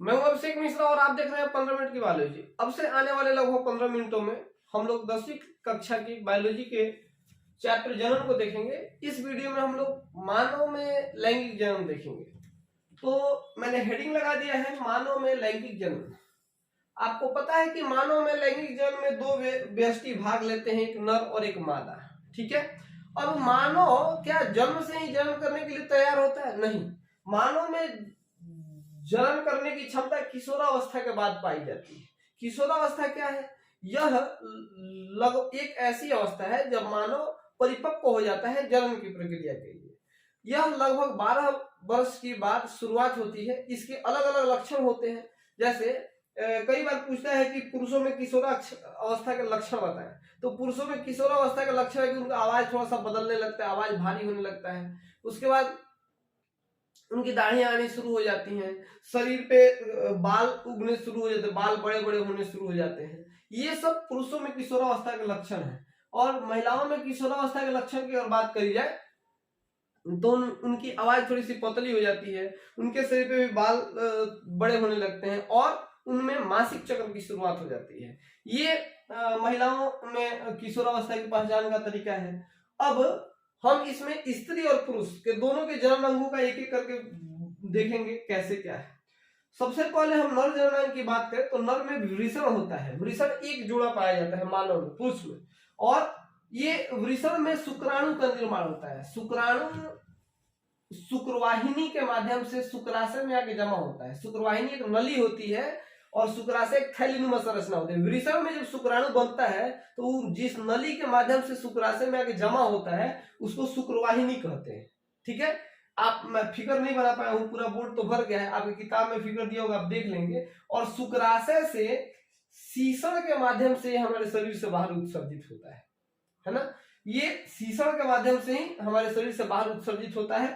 मैं हूं अभिषेक मिश्रा और आप देख रहे हैं 15 मिनट की बायोलॉजी। अब से आने वाले लगभग 15 मिनटों में हम लोग 10वीं कक्षा की बायोलॉजी के चैप्टर जनन को देखेंगे। इस वीडियो में हम लोग मानव में लैंगिक जनन देखेंगे। तो मैंने हेडिंग लगा दिया है मानव में लैंगिक जनन। आपको पता है कि मानव में लैंगिक जनन में दो व्यष्टि भाग लेते हैं, एक नर और एक मादा। ठीक है। अब मानव क्या जन्म से ही जनन करने के लिए तैयार होता है? नहीं। मानव में जनन करने की क्षमता किशोरावस्था के बाद पाई जाती है। किशोरावस्था क्या है? यह एक ऐसी अवस्था है जब मानव परिपक्व हो जाता है जनन की प्रक्रिया के लिए। यह लगभग 12 वर्ष की बाद शुरुआत होती है। इसके अलग अलग लक्षण होते हैं। जैसे कई बार पूछता है कि पुरुषों में किशोरावस्था के लक्षण बताएं। तो पुरुषों में किशोरावस्था का लक्षण है कि उनका आवाज थोड़ा सा बदलने लगता है, आवाज भारी होने लगता है। उसके बाद उनकी दाढ़ियां आनी शुरू हो जाती हैं, शरीर पे बाल उगने शुरू हो जाते हैं, बाल बड़े बड़े होने शुरू हो जाते हैं। ये सब पुरुषों में किशोरावस्था के लक्षण है। और महिलाओं में किशोरावस्था के लक्षण की अगर बात करी जाए तो उनकी आवाज थोड़ी सी पतली हो जाती है, उनके शरीर पे भी बाल बड़े होने लगते हैं और उनमें मासिक चक्र की शुरुआत हो जाती है। ये महिलाओं में किशोरावस्था की पहचान का तरीका है। अब हम इसमें स्त्री और पुरुष के दोनों के जनन अंगों का एक एक करके देखेंगे कैसे क्या है। सबसे पहले हम नर जननांग की बात करें तो नर में वृषण होता है। वृषण एक जोड़ा पाया जाता है मानव में, पुरुष में। और ये वृषण में शुक्राणु का निर्माण होता है। शुक्राणु शुक्रवाहिनी के माध्यम से शुक्राशय में आके जमा होता है। शुक्रवाहिनी एक नली होती है और शुक्राशय एक थैलीनुमा संरचना होती है। वृषण में जब शुक्राणु बनता है तो जिस नली के माध्यम से शुक्राशय में आके जमा होता है उसको शुक्रवाहिनी कहते हैं। ठीक है। आप मैं फिगर नहीं बना पाया हूं, पूरा बोर्ड तो भर गया है, आपकी किताब में फिगर दिया होगा, आप देख लेंगे। और शुक्राशय से शीषण के माध्यम से हमारे शरीर से बाहर उत्सर्जित होता है ना। ये शीषण के माध्यम से ही हमारे शरीर से बाहर उत्सर्जित होता है।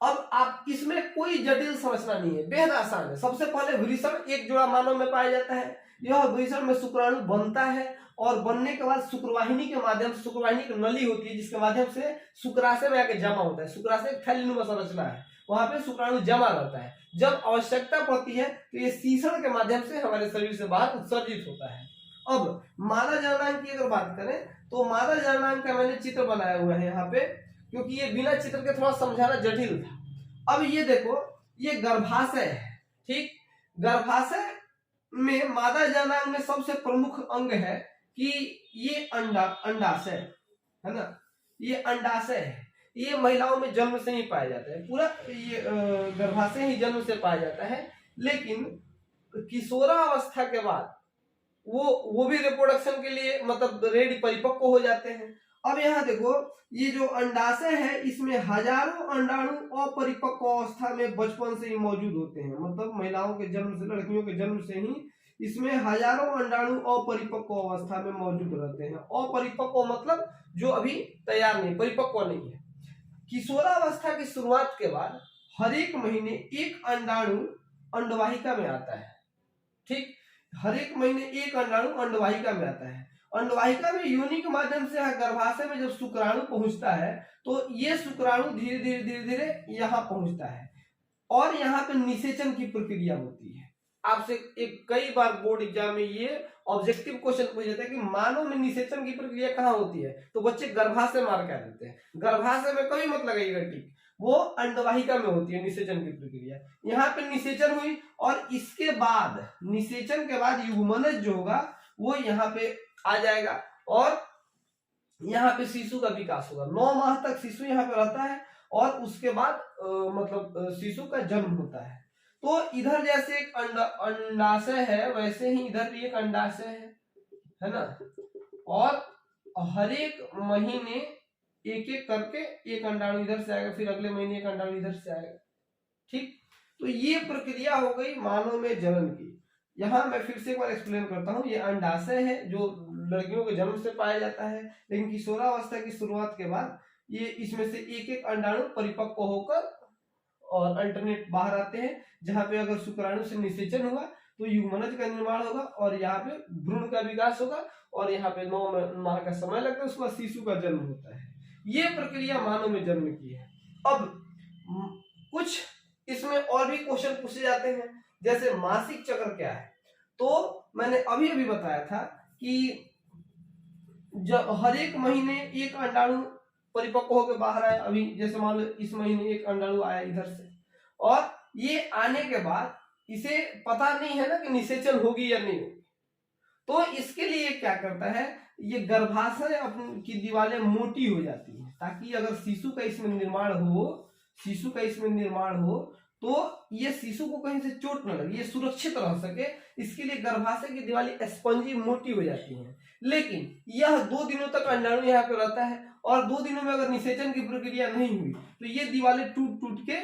अब आप इसमें कोई जटिल समझना नहीं है, बेहद आसान है। सबसे पहले वृषण एक जोड़ा मानव में पाया जाता है। यह वृषण में शुक्राणु बनता है और बनने के बाद शुक्रवाहिनी के माध्यम से, शुक्रवाहिनी की नली होती है जिसके माध्यम से शुक्राशय में आके जमा होता है। शुक्राशय थैलीनुमा संरचना है, वहां पे शुक्राणु जमा रहता है। जब आवश्यकता पड़ती है तो ये शीषण के माध्यम से हमारे शरीर से बाहर उत्सर्जित होता है। अब मादा जननांग की अगर बात करें तो मादा जननांग का मैंने चित्र बनाया हुआ है यहाँ पे, क्योंकि ये बिना चित्र के थोड़ा समझाना जटिल था। अब ये देखो, ये गर्भाशय है। ठीक। गर्भाशय में मादा जननांग में सबसे प्रमुख अंग है कि ये अंडाशय है ना। ये अंडाशय है। ये महिलाओं में जन्म से ही पाया जाता है। पूरा ये गर्भाशय ही जन्म से पाया जाता है। लेकिन किशोरावस्था के बाद वो भी रिप्रोडक्शन के लिए मतलब रेडी, परिपक्व हो जाते हैं। अब यहाँ देखो, ये जो अंडाशय है इसमें हजारों अंडाणु अपरिपक्व अवस्था में बचपन से ही मौजूद होते हैं। मतलब महिलाओं के जन्म से, लड़कियों के जन्म से ही इसमें हजारों अंडाणु अपरिपक्व अवस्था में मौजूद रहते हैं। अपरिपक्व मतलब जो अभी तैयार नहीं, परिपक्व नहीं है। किशोरावस्था की शुरुआत के बाद हर एक महीने एक अंडाणु अंडवाहिका में आता है। ठीक। हर एक महीने एक अंडाणु अंडवाहिका में आता है। अंडवाहिका में योनि के माध्यम से गर्भाशय में जब शुक्राणु पहुंचता है तो ये शुक्राणु धीरे धीरे यहाँ पहुंचता है और यहाँ पे निषेचन की प्रक्रिया होती है। आपसे एक कई बार बोर्ड एग्जाम में ये ऑब्जेक्टिव क्वेश्चन पूछ जाता है कि मानव में निषेचन की प्रक्रिया कहाँ होती है, तो बच्चे गर्भाशय मार के देते हैं। गर्भाशय में कभी मत लगाइएगा टिक, वो अंडवाहिका में होती है निषेचन की प्रक्रिया। यहाँ पे निषेचन हुई और इसके बाद निषेचन के बाद युग्मनज जो होगा वो यहाँ पे आ जाएगा और यहाँ पे शिशु का विकास होगा। 9 माह तक शिशु यहाँ पे रहता है और उसके बाद मतलब शिशु का जन्म होता है। तो इधर जैसे एक अंडाशय है वैसे ही इधर भी एक अंडाशय है ना। और हर एक महीने एक एक करके एक अंडाणु इधर से आएगा, फिर अगले महीने एक अंडाणु इधर से आएगा। ठीक। तो ये प्रक्रिया हो गई मानव में जनन की। यहाँ मैं फिर से एक बार एक्सप्लेन करता हूँ। ये अंडाशय है जो लड़कियों के जन्म से पाया जाता है, लेकिन किशोरावस्था की शुरुआत के बाद ये इसमें से एक एक अंडाणु परिपक्व होकर और अल्टरनेट बाहर आते हैं, जहाँ पे अगर शुक्राणु से निषेचन हुआ तो युग्मनज का निर्माण होगा और यहाँ पे भ्रूण का विकास होगा और यहाँ पे 9 माह का समय लगता है, उसके बाद शिशु का जन्म होता है। ये प्रक्रिया मानव में जन्म की है। अब कुछ इसमें और भी क्वेश्चन पूछे जाते हैं, जैसे मासिक चक्र क्या है। तो मैंने अभी अभी बताया था कि जब हर एक महीने एक अंडाणु परिपक्व होकर बाहर आया, अभी जैसे मान लो इस महीने एक अंडाणु आया इधर से, और ये आने के बाद इसे पता नहीं है ना कि निषेचन होगी या नहीं होगी, तो इसके लिए क्या करता है, ये गर्भाशय की दीवारें मोटी हो जाती हैं, ताकि अगर शिशु का इसमें निर्माण हो तो ये शिशु को कहीं से चोट न लगे, ये सुरक्षित रह सके, इसके लिए गर्भाशय की दीवारें स्पंजी मोटी हो जाती हैं। लेकिन यह 2 दिनों तक अंडाणु यहाँ पे रहता है, और 2 दिनों में अगर निषेचन की प्रक्रिया नहीं हुई तो ये दीवारें टूट के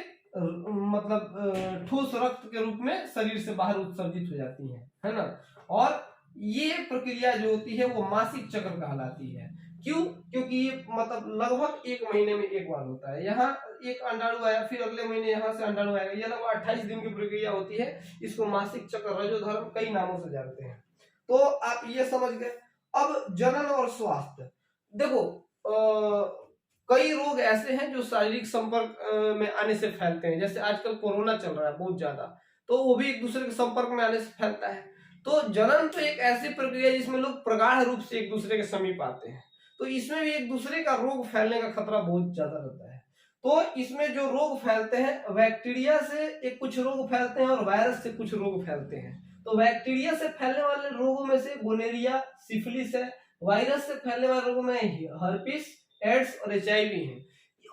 मतलब ठोस रक्त के रूप में शरीर से बाहर उत्सर्जित हो जाती हैं, है ना। और ये प्रक्रिया जो होती है वो मासिक चक्र कहलाती है। क्यों? क्योंकि ये मतलब लगभग 1 महीने में एक बार होता है। यहाँ एक अंडाणु आया, फिर अगले महीने यहाँ से अंडाणु आएगा, ये लगभग 28 दिन की प्रक्रिया होती है। इसको मासिक चक्र, रजोधर्म कई नामों से जानते हैं। तो आप ये समझ गए। अब जनन और स्वास्थ्य, देखो कई रोग ऐसे हैं जो शारीरिक संपर्क में आने से फैलते हैं, जैसे आजकल कोरोना चल रहा है बहुत ज्यादा, तो वो भी एक दूसरे के संपर्क में आने से फैलता है। तो जनन तो एक ऐसी प्रक्रिया है जिसमें लोग प्रगाढ़ रूप से एक दूसरे के समीप आते हैं, तो इसमें भी एक दूसरे का रोग फैलने का खतरा बहुत ज्यादा रहता है। तो इसमें जो रोग फैलते हैं, बैक्टीरिया से एक कुछ रोग फैलते हैं और वायरस से कुछ रोग फैलते हैं। तो बैक्टीरिया से फैलने वाले रोगों में से गोनेरिया, सिफिलिस है। वायरस से फैलने वाले रोगों में हर्पिस, एड्स और HIV है।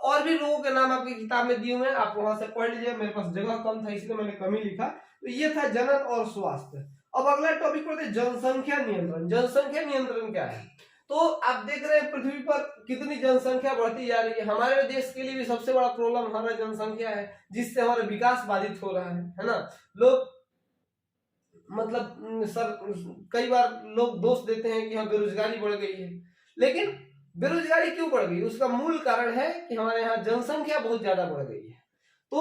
और भी रोगों के नाम आपकी किताब में दिए हुए हैं, आप वहां से पढ़ लीजिए। मेरे पास जगह कम था इसलिए मैंने कम ही लिखा। तो ये था जनन और स्वास्थ्य। अब अगला टॉपिक पढ़ते हैं जनसंख्या नियंत्रण। जनसंख्या नियंत्रण क्या है? तो आप देख रहे हैं पृथ्वी पर कितनी जनसंख्या बढ़ती जा रही है। हमारे देश के लिए भी सबसे बड़ा प्रॉब्लम हमारा जनसंख्या है, जिससे हमारा विकास बाधित हो रहा है ना। लोग मतलब कई बार लोग दोष देते हैं कि हाँ बेरोजगारी बढ़ गई है, लेकिन बेरोजगारी क्यों बढ़ गई? उसका मूल कारण है कि हमारे यहाँ जनसंख्या बहुत ज्यादा बढ़ गई है। तो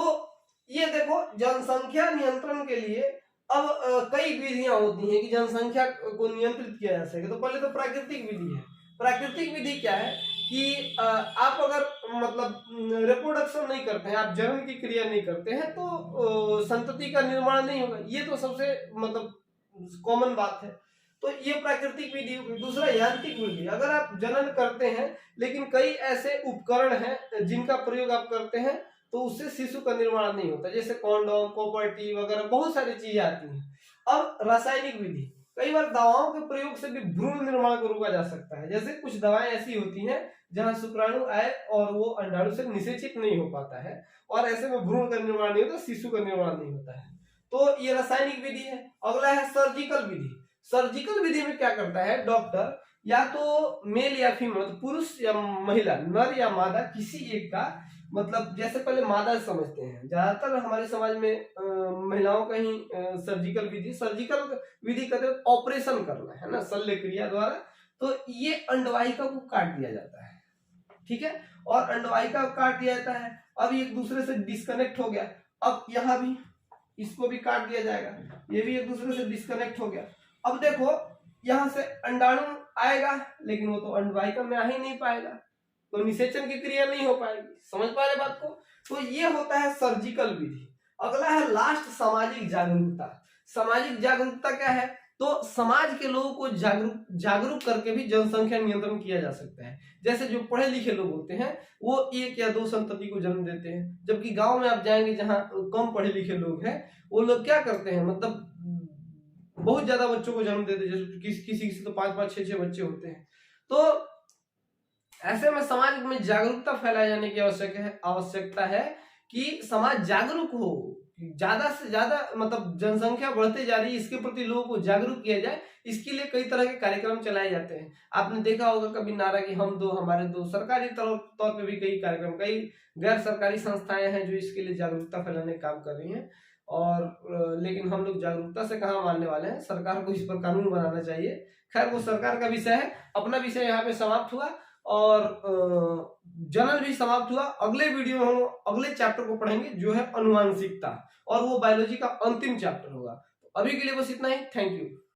ये देखो, जनसंख्या नियंत्रण के लिए अब कई विधियां होती हैं कि जनसंख्या को नियंत्रित किया जा सके। तो पहले तो प्राकृतिक विधि है। प्राकृतिक विधि क्या है कि आप अगर मतलब रिप्रोडक्शन नहीं करते हैं, आप जन्म की क्रिया नहीं करते हैं, तो संतति का निर्माण नहीं होगा। ये तो सबसे मतलब कॉमन बात है। तो ये प्राकृतिक विधि। दूसरा यांत्रिक विधि, अगर आप जनन करते हैं लेकिन कई ऐसे उपकरण हैं जिनका प्रयोग आप करते हैं तो उससे शिशु का निर्माण नहीं होता, जैसे कॉन्डोम, कॉपर टी वगैरह बहुत सारी चीजें आती हैं। अब रासायनिक विधि, कई बार दवाओं के प्रयोग से भी भ्रूण निर्माण को रोका जा सकता है। जैसे कुछ दवाएं ऐसी होती हैं जहां शुक्राणु आए और वो अंडाणु से निषेचित नहीं हो पाता है, और ऐसे में भ्रूण का निर्माण नहीं होता, शिशु का निर्माण नहीं होता है। तो ये रासायनिक विधि है। अगला है सर्जिकल विधि। सर्जिकल विधि में क्या करता है डॉक्टर, या तो मेल या फीमेल, पुरुष या महिला, नर या मादा, किसी एक का मतलब, जैसे पहले मादा समझते हैं, ज्यादातर हमारे समाज में महिलाओं का ही सर्जिकल विधि कहते हैं ऑपरेशन करना, है ना, शल्य क्रिया द्वारा। तो ये अंडवाहिका को काट दिया जाता है, ठीक है, और अंडवाहिका को काट दिया जाता है। अब एक दूसरे से डिस्कनेक्ट हो गया, अब यहाँ भी इसको भी काट दिया जाएगा, ये भी एक दूसरे से डिस्कनेक्ट हो गया। अब देखो यहाँ से अंडाणु आएगा लेकिन वो तो अंडवाहिका में आ ही नहीं पाएगा, तो निषेचन की क्रिया नहीं हो पाएगी। समझ पा रहे बात को? तो ये होता है सर्जिकल विधि। अगला है लास्ट, सामाजिक जागरूकता। सामाजिक जागरूकता क्या है? तो समाज के लोगों को जागरूक करके भी जनसंख्या नियंत्रण किया जा सकता है। जैसे जो पढ़े लिखे लोग होते हैं वो 1 या 2 संतति को जन्म देते हैं, जबकि गांव में आप जाएंगे जहां कम पढ़े लिखे लोग हैं, वो लोग क्या करते हैं, मतलब बहुत ज्यादा बच्चों को जन्म देते हैं। जैसे किसी तो 5-5, 6-6 बच्चे होते हैं। तो ऐसे में समाज में जागरूकता फैलाए जाने की आवश्यकता है कि समाज जागरूक हो, ज्यादा से ज्यादा मतलब जनसंख्या बढ़ते जा रही है, इसके प्रति लोगों को जागरूक किया जाए। इसके लिए कई तरह के कार्यक्रम चलाए जाते हैं। आपने देखा होगा कभी नारा कि हम दो हमारे दो। सरकारी तौर पे भी कई कार्यक्रम, कई गैर सरकारी संस्थाएं हैं जो इसके लिए जागरूकता फैलाने का काम कर रही हैं। और लेकिन हम लोग जागरूकता से कहाँ मानने वाले हैं, सरकार को इस पर कानून बनाना चाहिए। खैर वो सरकार का विषय है। अपना विषय यहाँ पे समाप्त हुआ और जनरल भी समाप्त हुआ। अगले वीडियो में हम अगले चैप्टर को पढ़ेंगे जो है अनुवांशिकता, और वो बायोलॉजी का अंतिम चैप्टर होगा। अभी के लिए बस इतना ही। Thank you.